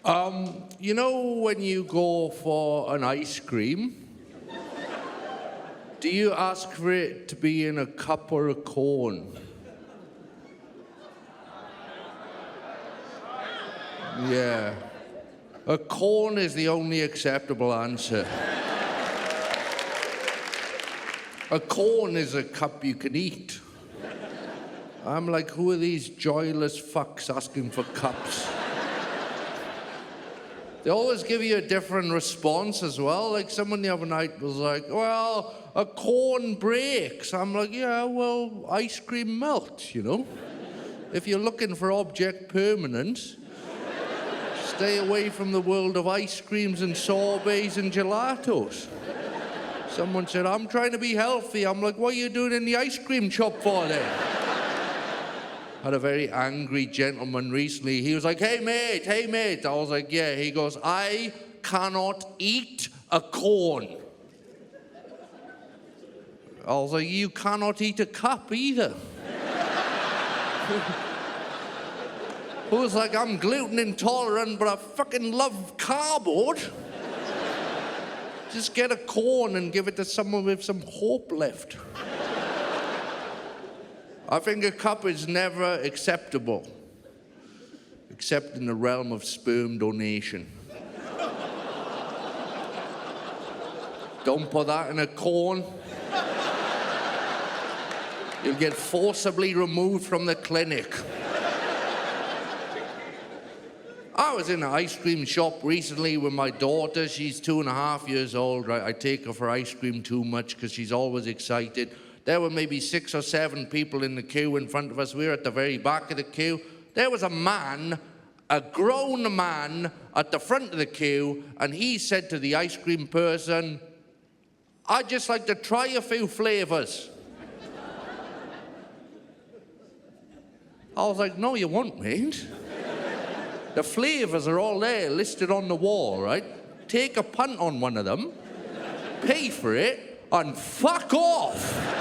You know when you go for an ice cream, do you ask for it to be in a cup or a cone? Yeah. A cone is the only acceptable answer. A cone is a cup you can eat. I'm like, who are these joyless fucks asking for cups? They always give you a different response as well. Like someone the other night was like, well, a cone breaks. I'm like, yeah, well, ice cream melts, you know? If you're looking for object permanence, stay away from the world of ice creams and sorbets and gelatos. Someone said, I'm trying to be healthy. I'm like, what are you doing in the ice cream shop for then? Had a very angry gentleman recently. He was like, hey mate. I was like, yeah. He goes, I cannot eat a cone. I was like, you cannot eat a cup either. Who's like, I'm gluten intolerant, but I fucking love cardboard. Just get a cone and give it to someone with some hope left. I think a cup is never acceptable, except in the realm of sperm donation. Don't put that in a cone. You'll get forcibly removed from the clinic. I was in an ice cream shop recently with my daughter. She's 2.5 years old, right? I take her for ice cream too much because she's always excited. There were maybe 6 or 7 people in the queue in front of us. We were at the very back of the queue. There was a man, a grown man, at the front of the queue, and he said to the ice cream person, I'd just like to try a few flavors. I was like, no, you won't, mate. The flavors are all there, listed on the wall, right? Take a punt on one of them, pay for it, and fuck off.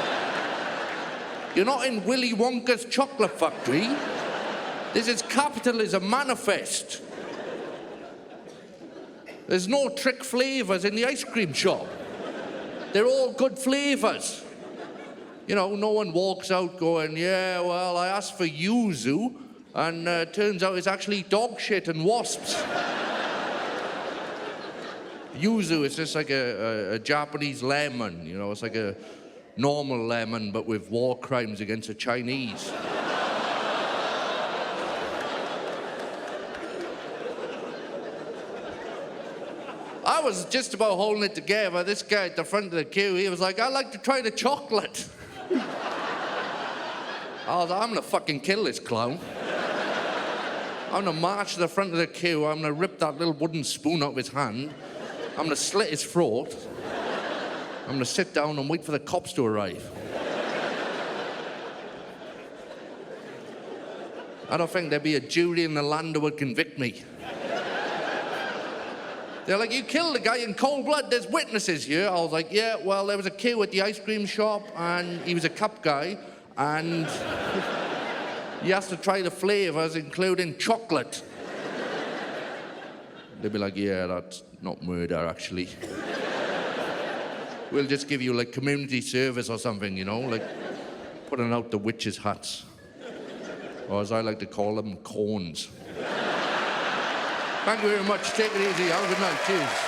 You're not in Willy Wonka's chocolate factory. This is capitalism manifest. There's no trick flavors in the ice cream shop. They're all good flavors. You know, no one walks out going, yeah, well, I asked for yuzu, and turns out it's actually dog shit and wasps. Yuzu is just like a Japanese lemon, you know, it's like a normal lemon, but with war crimes against the Chinese. I was just about holding it together. This guy at the front of the queue, he was like, I'd like to try the chocolate. I was like, I'm gonna fucking kill this clown. I'm gonna march to the front of the queue, I'm gonna rip that little wooden spoon out of his hand, I'm gonna slit his throat, I'm gonna sit down and wait for the cops to arrive. I don't think there'd be a jury in the land that would convict me. They're like, you killed the guy in cold blood, there's witnesses here. I was like, yeah, well, there was a queue at the ice cream shop, and he was a cup guy, and he has to try the flavors, including chocolate. They'd be like, yeah, that's not murder, actually. We'll just give you, like, community service or something, you know, like putting out the witches' hats. Or as I like to call them, cones. Thank you very much. Take it easy. Have a good night. Cheers.